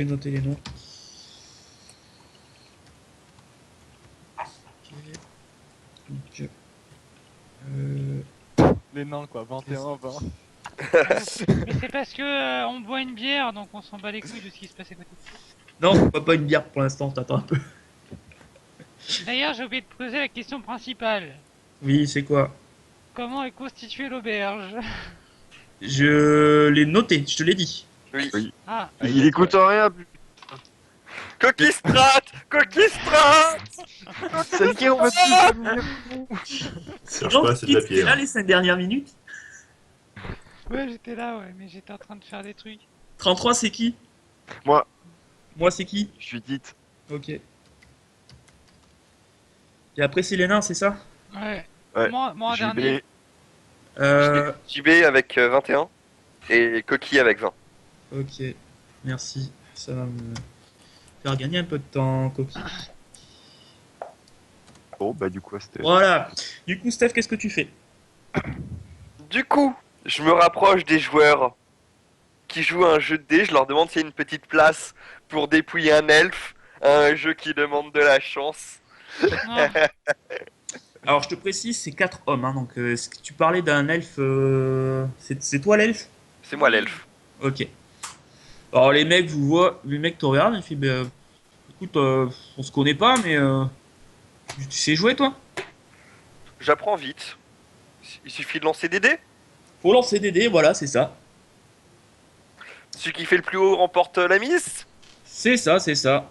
Je vais noter les noms. Ok. Les nains quoi, 21, 20. Mais c'est parce que on boit une bière, donc on s'en bat les couilles de ce qui se passe à côté. Non, on boit pas une bière pour l'instant, t'attends un peu. D'ailleurs, j'ai oublié de poser la question principale. Oui, c'est quoi? Comment est constituée l'auberge? Je l'ai noté, je te l'ai dit. Oui. Oui. Ah, Il écoute rien. Coquille Strat. Coquille Strat. Ça y est, on va plus s'amuser. Cherche Donc, pas, c'est de la t'es là pierre. les 5 dernières minutes. ouais, j'étais là, ouais, mais j'étais en train de faire des trucs. 33, c'est qui? Moi. Moi, c'est qui? Je suis dite. Ok. Et après, c'est les nains, c'est ça? Ouais. Ouais. Moi en JB. dernier. JB avec 21 et Coquille avec 20. Ok, merci. Ça va me faire gagner un peu de temps, Coquille. Bon, bah, du coup, c'était. Voilà. Du coup, Steph, qu'est-ce que tu fais? Du coup, je me rapproche des joueurs qui jouent à un jeu de dés. Je leur demande s'il y a une petite place pour dépouiller un elfe. Un jeu qui demande de la chance. Non, Alors, je te précise, c'est 4 hommes. Hein, donc, est-ce que tu parlais d'un elfe c'est toi l'elfe? C'est moi l'elfe. Ok. Alors, les mecs, vous voient, les mecs te regardent et font ben, écoute, on se connaît pas, mais tu sais jouer, toi? J'apprends vite. Il suffit de lancer des dés. Faut lancer des dés, voilà, c'est ça. Celui qui fait le plus haut remporte la mise. C'est ça, c'est ça.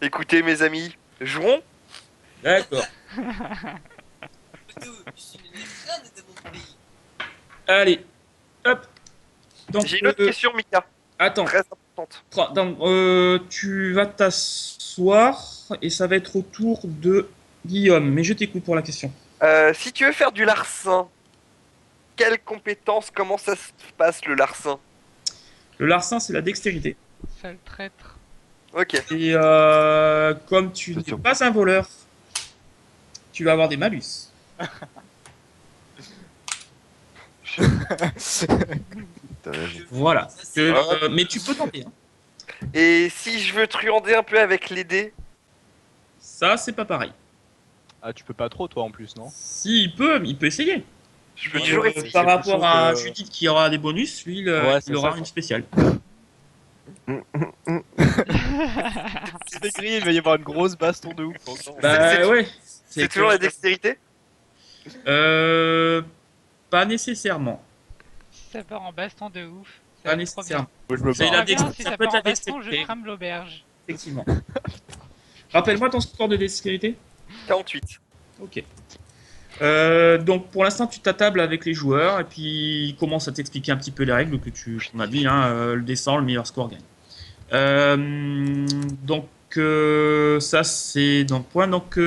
Écoutez mes amis, jouons. D'accord. Allez, hop. Donc, J'ai une autre question, Mika. attends, Très importante. tu vas t'asseoir et ça va être au tour de Guillaume. Mais je t'écoute pour la question. Si tu veux faire du larcin, quelles compétences, comment ça se passe le larcin? Le larcin, c'est la dextérité. sale traître. Ok. Et comme tu n'es pas un voleur, tu vas avoir des malus. T'as raison. Voilà. Mais tu peux tenter. Hein. Et si je veux truander un peu avec les dés? Ça, c'est pas pareil. Ah, tu peux pas trop toi en plus, non? Si, il peut essayer. Je peux toujours essayer. Par c'est rapport plutôt à que- Judith qui aura des bonus, lui, Ouais, il c'est aura ça. une spéciale. C'est écrit, il va y avoir une grosse baston de ouf. Bah ouais. C'est toujours la dextérité? Pas nécessairement. Si ça part en baston de ouf, ça Pas va être trop bien. nécessairement. Moi je me C'est barre. la Très bien, si ça ça peut être part la en baston, je dextérité. crame l'auberge. Effectivement. Rappelle-moi ton score de dextérité. 48. Ok. Donc pour l'instant tu t'attables avec les joueurs et puis ils commencent à t'expliquer un petit peu les règles que tu m'as dit, hein, le descend, le meilleur score gagne. Donc ça c'est dans le point. Donc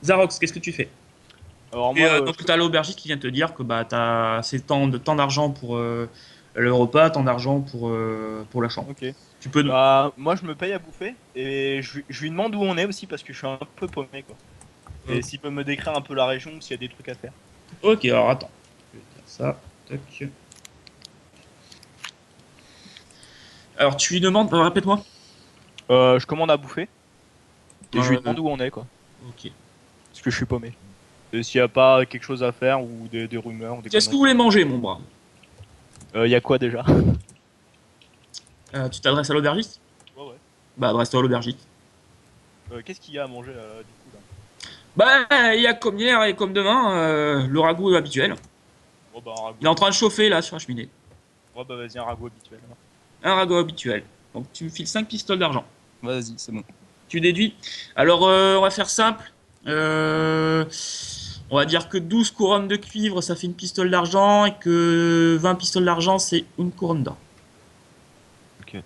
Zarox, qu'est-ce que tu fais? Alors Et, moi, donc tu as l'aubergiste qui vient te dire que bah, c'est tant d'argent pour le repas, tant d'argent pour la chambre. ok. Tu peux... Bah, moi je me paye à bouffer et je lui demande où on est aussi parce que je suis un peu paumé quoi. Et Ok. s'il peut me décrire un peu la région, s'il y a des trucs à faire. Ok, alors attends. Je vais dire ça. Tac. Alors tu lui demandes... répète-moi. Je commande à bouffer et je lui Euh, demande où on est quoi. Ok. Parce que je suis paumé. Et s'il y a pas quelque chose à faire ou des rumeurs ou des Qu'est-ce que vous voulez manger, mon bras? Y a quoi déjà? Tu t'adresses à l'aubergiste? Ouais ouais. Bah adresse-toi à l'aubergiste. Qu'est-ce qu'il y a à manger du coup là? Bah il y a comme hier et comme demain, le ragoût habituel. Bon bah un ragoût. Il est en train de chauffer là sur la cheminée. Ouais bah vas-y un ragoût habituel. Alors. Un ragoût habituel. Donc tu me files 5 pistoles d'argent. Vas-y c'est bon. Tu déduis. Alors, on va faire simple. On va dire que 12 couronnes de cuivre, ça fait une pistole d'argent, et que 20 pistoles d'argent, c'est une couronne d'or. Ok.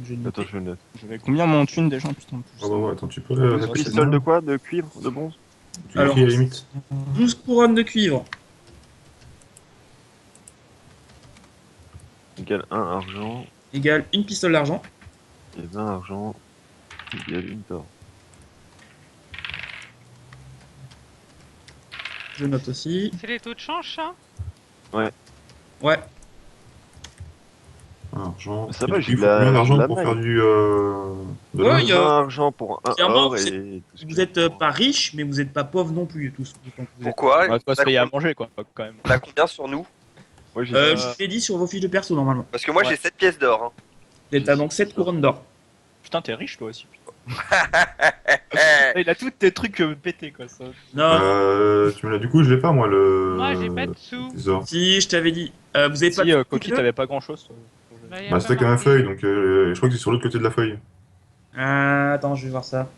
Je note. Attends, je le note. J'avais combien mon thune déjà putain. Ah bah ouais, attends, tu peux Une répéter pistole ça de quoi? De cuivre? De bronze? Tu l'écris à la limite. 12 couronnes de cuivre. Égale 1 argent. Égale une pistole d'argent. Et 20 argent. Égale une d'or. Je note aussi. C'est les taux de change, ça? Ouais. Argent. Ça va, Et j'ai il de faut la- combien d'argent de la pour maille. faire du. De Ouais, l'or il y a- argent pour un Clairement, or vous et tout ce Vous que- êtes pas riche, mais vous êtes pas pauvre non plus, tous. Autant que vous êtes. Pourquoi? Ouais, faut se On a payer à combien- manger, quoi, quand même. on a combien sur nous? Moi j'ai Je six. vous l'ai dit sur vos fiches de perso normalement. Parce que moi Ouais. j'ai 7 pièces d'or. Hein. Vous êtes à donc 7 couronnes d'or. Putain, t'es riche toi aussi. Eh, Il a tous tes trucs pétés quoi. Ça. Non, Tu me l'as du coup, je l'ai pas moi le. Moi, j'ai pas de sous. trésor. si je t'avais dit, vous avez pas Si, de Coquille, coupe, t'avais pas grand chose. Bah, y a Bah, pas c'était qu'un marqué. feuille, donc je crois que c'est sur l'autre côté de la feuille. Attends, je vais voir ça.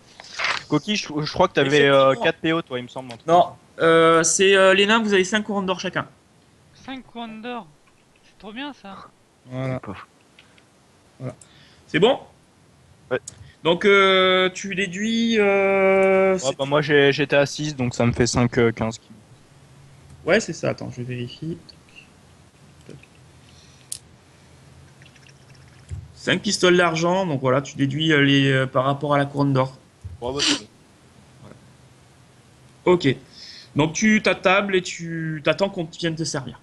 Coquille, je crois que t'avais Effectivement. 4 PO toi, il me semble. un truc Non, comme ça. c'est les nains, vous avez 5 couronnes d'or chacun. 5 couronnes d'or. C'est trop bien ça. Voilà. Pas fou. C'est bon? Ouais. Donc tu déduis. Ouais, bah, moi j'étais à 6 donc ça me fait 5, 15 kilos. Ouais, c'est ça. Attends, je vérifie. 5 pistoles d'argent, donc voilà, tu déduis par rapport à la couronne d'or. Ouais, bah, c'est bon. Ok. Donc tu t'attables et tu t'attends qu'on vienne te servir.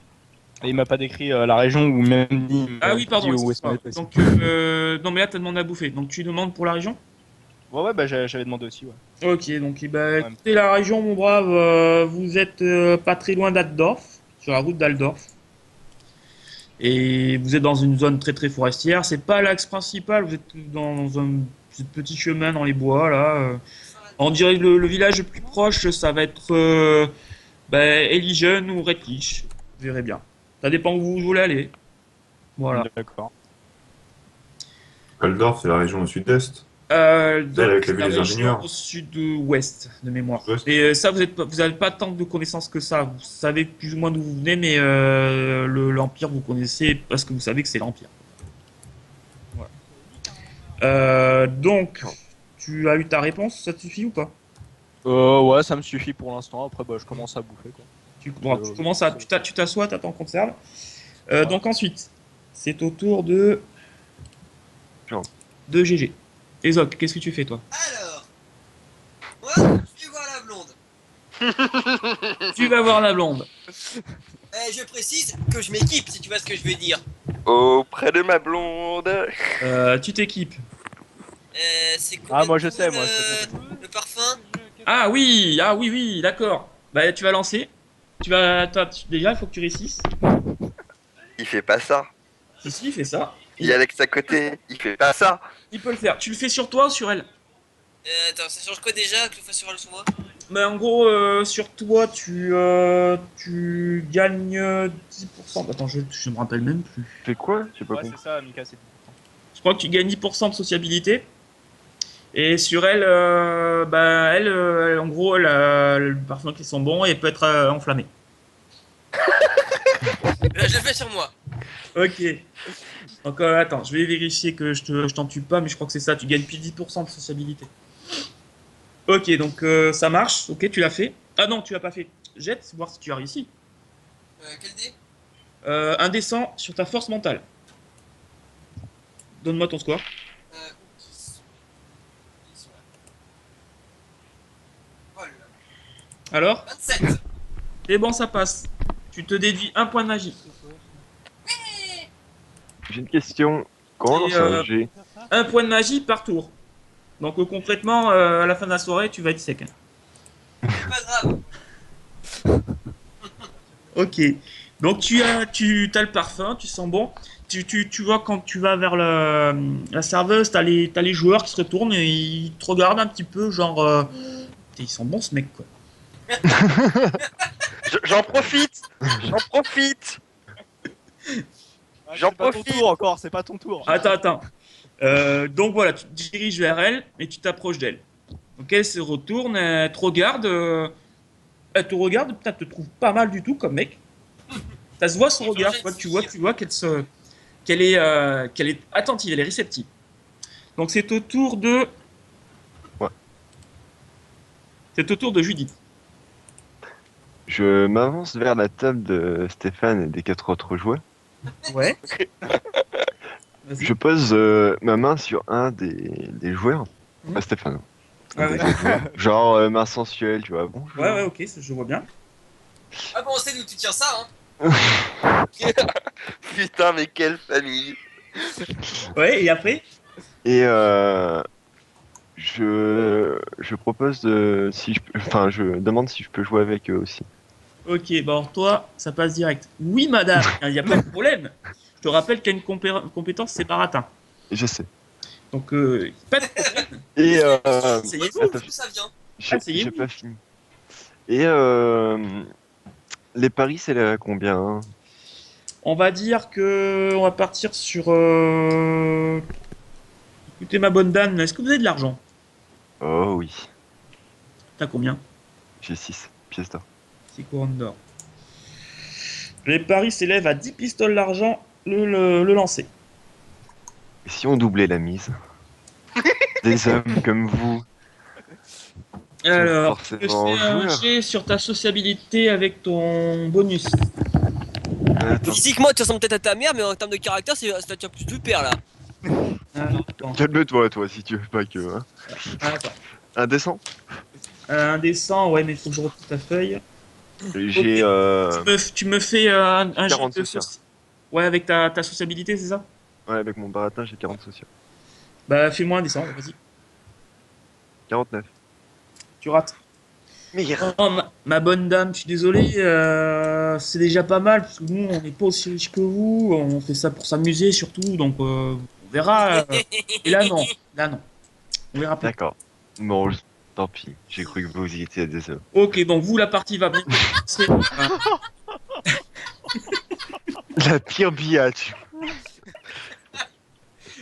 Et il m'a pas décrit la région ou même dit. Ah oui, pardon. dit où est-ce excuse-moi. qu'on était. Donc non, mais là t'as demandé à bouffer. Donc tu demandes pour la région? Ouais, bah j'avais demandé aussi, ouais. Ok, donc écoutez, la région, mon brave, vous êtes pas très loin d'Altdorf, sur la route d'Altdorf. Et vous êtes dans une zone très très forestière. C'est pas l'axe principal, vous êtes dans un petit chemin dans les bois là. On dirait que le village le plus proche, ça va être Eligen ou Redlich. Vous verrez bien. Ça dépend où vous voulez aller. Voilà. D'accord. Aldorf, c'est la région au sud-est. Donc, avec la c'est vue des région ingénieurs. au sud-ouest de mémoire. Ouest. Et ça, vous n'avez pas tant de connaissances que ça. Vous savez plus ou moins d'où vous venez, mais l'Empire, vous connaissez parce que vous savez que c'est l'Empire. Voilà. Donc, tu as eu ta réponse, ça te suffit ou pas? Ouais, ça me suffit pour l'instant. Après, bah, je commence à bouffer, quoi. Tu commences à, tu t'assois, t'attends qu'on te serve. Donc ensuite, c'est au tour de Jean. GG. Ezok, qu'est-ce que tu fais toi? Alors, moi, je vais voir la blonde. Tu vas voir la blonde. Je précise que je m'équipe, si tu vois ce que je veux dire. Auprès de ma blonde. Tu t'équipes. C'est Ah, moi, je combien sais, de moi, coût, c'est le parfum. Ah oui, d'accord. Bah tu vas lancer. Déjà, il faut que tu réussisses. Il fait pas ça. Si, il fait ça. Il y a Alex à côté. Il fait pas ça. Il peut le faire. Tu le fais sur toi ou sur elle? Attends, ça change quoi déjà que je le fasse sur elle ou sur moi? Bah en gros, sur toi, tu gagnes 10%. Attends, je me rappelle même plus. Tu fais quoi? J'ai pas Ouais, compris. c'est ça, Mika, c'est Je crois que tu gagnes 10% de sociabilité. Et sur elle, elle, en gros, elle a le parfum qui sent bon et elle peut être enflammée. Je le fais sur moi. Ok. Donc attends, je vais vérifier que je t'en tue pas, mais je crois que c'est ça. Tu gagnes plus 10% de sociabilité. Ok, donc ça marche. Ok, tu l'as fait. Ah non, tu l'as pas fait. Jette, voir si tu as réussi. Quel dé? Un descend sur ta force mentale. Donne-moi ton score. Oh là. Alors, 27. c'est bon, ça passe. Tu te déduis un point de magie. J'ai une question. Comment on Et, lance un G? Un point de magie par tour. Donc concrètement, à la fin de la soirée, tu vas être sec. C'est pas grave. Ok. Donc tu as le parfum, tu sens bon. Tu vois quand tu vas vers la serveuse, t'as les joueurs qui se retournent et ils te regardent un petit peu, genre ils sont bons ce mec quoi. J'en profite. J'en profite. J'en C'est pas ton profite. tour encore, c'est pas ton tour. Attends. Donc voilà, tu te diriges vers elle et tu t'approches d'elle. Donc elle se retourne, elle te regarde, peut-être te trouve pas mal du tout comme mec. Ça se voit son regard, tu vois qu'elle est attentive, elle est réceptive. Donc c'est au tour de Ouais. C'est au tour de Judith. Je m'avance vers la table de Stéphane et des 4 autres joueurs. Ouais. Vas-y. Je pose ma main sur un des joueurs. Pas Stéphane. Ah ouais. Genre main sensuelle, tu vois. Bonjour. Ouais, ok, je vois bien. Ah bon, on sait d'où tu tiens ça, hein. Putain, mais quelle famille. Ouais, et après? Et je propose de si je peux, enfin je demande si je peux jouer avec eux aussi. Ok, bah alors toi, ça passe direct. Oui, madame, il n'y a pas de problème. Je te rappelle qu'il y a une compétence, c'est baratin. Je sais. Donc, pas de problème. Et Asseyez-vous. attends, D'où ça vient? j'ai Asseyez-vous. pas fini. Et les paris c'est à combien? Hein? On va dire que on va partir sur. Écoutez, ma bonne dame, est-ce que vous avez de l'argent? Oh oui, T'as combien? j'ai 6 pièces d'or. 6 couronnes d'or. Les paris s'élèvent à 10 pistoles d'argent le lancer. Et si on doublait la mise? Des hommes comme vous. Alors, tu me forcément fais un joueurs. jet sur ta sociabilité avec ton bonus. Attends, Physiquement, tu ressembles peut-être à ta mère, mais en termes de caractère, ça tient plus du père là. Alors, attends. calme-toi toi si tu veux pas que. Hein. Attends. Indécent. Indécent, ouais, mais il faut que je retrouve ta feuille. J'ai Tu me fais un jet 40 de sociaux. Ouais, avec ta sociabilité, c'est ça? ouais avec mon baratin j'ai 40 sociaux. Bah, fais-moi un dessin, vas-y. 49. Tu rates. Merde. Oh, ma bonne dame, je suis désolé, c'est déjà pas mal, parce que nous, on n'est pas aussi riches que vous, on fait ça pour s'amuser surtout, donc on verra. Et là, non. Là, non. On verra plus. D'accord. Bon, tant pis. J'ai cru que vous y étiez des hommes. Ok, donc vous, la partie va bien commencer. La pire biatch.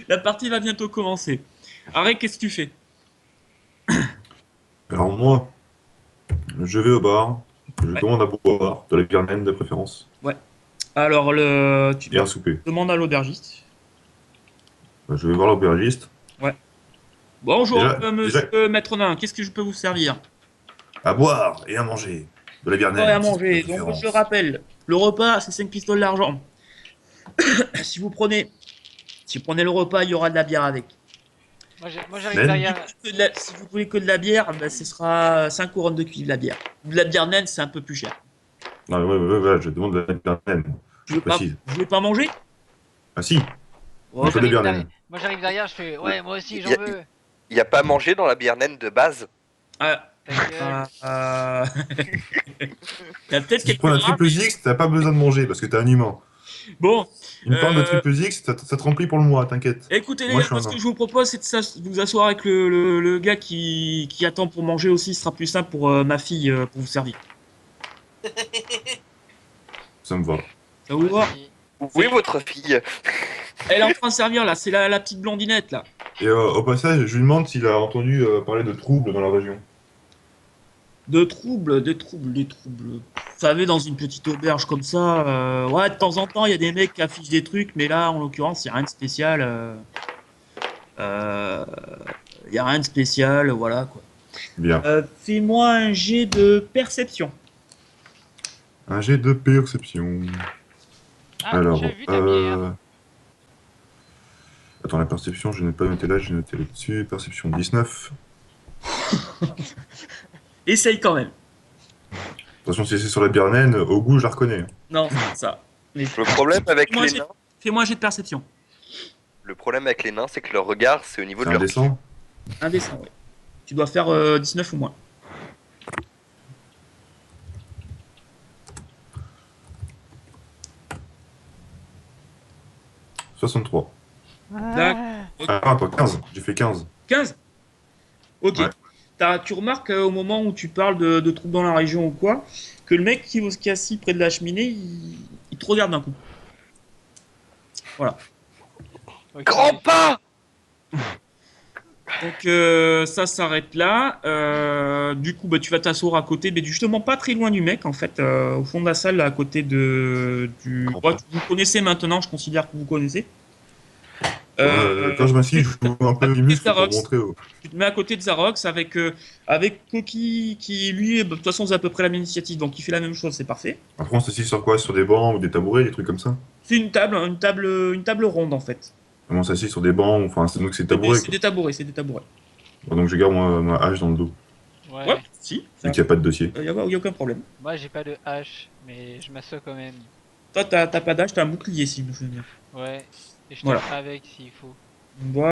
La partie va bientôt commencer. Arrête, qu'est-ce que tu fais? Alors moi, je vais au bar, je Ouais. commande à boire, de la bière naine de préférence, Alors, tu et un souper. demandes à l'aubergiste. Je vais voir l'aubergiste. Bonjour, Déjà- monsieur Maître Nain, qu'est-ce que je peux vous servir? À boire et à manger. De la bière naine. Ouais, à de manger. Donc, préférence. je rappelle, le repas, c'est 5 pistoles d'argent. Si vous prenez le repas, il y aura de la bière avec. Moi j'arrive Même derrière. Si vous voulez que de la bière, ben, ce sera 5 couronnes de cuivre, la bière. De la bière naine, c'est un peu plus cher. Non, mais ouais, je demande de la bière naine. Tu veux pas, Précise. vous voulez pas manger? Ah si, Oh, il faut des bières derrière. naines. Moi j'arrive derrière, je fais ouais, moi aussi j'en Y a- veux. Y a pas à manger dans la bière naine de base? ah, Ta gueule. T'as peut-être Si tu quelques prends la grammes. triple X, t'as pas besoin de manger parce que t'es un humain. Bon, Une part de Euh, triple X, ça te remplit pour le mois, t'inquiète. écoutez les Moi, gars, je suis moi, un ce que nain. je vous propose, c'est de vous asseoir avec le gars qui attend pour manger aussi. Ce sera plus simple pour ma fille pour vous servir. Ça me va. Ça vous va? Aussi. Oui, votre fille. Elle est en train de servir là, c'est la petite blondinette là. Et au passage, je lui demande s'il a entendu parler de troubles dans la région. Des troubles. Vous savez, dans une petite auberge comme ça, ouais, de temps en temps, il y a des mecs qui affichent des trucs, mais là, en l'occurrence, il n'y a rien de spécial. Il y a rien de spécial, voilà quoi. Bien. Fais-moi un jet de perception. Un jet de perception. Ah, Alors, j'ai vu ta bière. attends, la perception, je n'ai pas noté là, j'ai noté là-dessus. Perception 19. Essaye quand même. Attention, si c'est sur la bière naine, au goût, je la reconnais. Non, c'est pas ça. Mais Le problème avec Moi, les j'ai- nains, fais-moi un jet de perception. c'est que leur regard, c'est au niveau C'est de leur indécent. Indécent, ouais. Tu dois faire 19 ou moins. « 63. D'accord. Ah, attends, 15. J'ai fait 15. 15. Ok. Ouais. Tu remarques au moment où tu parles de troubles dans la région ou quoi, que le mec qui est assis près de la cheminée, il te regarde d'un coup. Ok. Grand pas. Donc ça s'arrête là. Du coup, bah, tu vas t'asseoir à côté, mais justement pas très loin du mec, en fait, au fond de la salle, à côté du. Comprends. Ouais, vous connaissez maintenant, je considère que vous connaissez. Quand je m'assieds, je joue un peu les muscles pour Starox. montrer. Tu te mets à côté de Zarox avec Koki qui lui, bah, de toute façon, c'est à peu près la même initiative, donc il fait la même chose, c'est parfait. Après, on s'assied sur quoi? Sur des bancs ou des tabourets, des trucs comme ça? C'est une table ronde en fait. On s'assied sur des bancs, enfin, c'est donc c'est des tabourets. C'est des tabourets, c'est des tabourets. Quoi. Donc je garde ma hache dans le dos, Ouais. Ouais, si. vu qu'il n'y a pas de dossier. Il y a aucun problème. Moi j'ai pas de hache, mais je m'assois quand même. Toi, t'as pas d'âge, t'as un bouclier si je me souviens bien. Ouais. Et je te Voilà. ferai avec s'il faut. Voilà.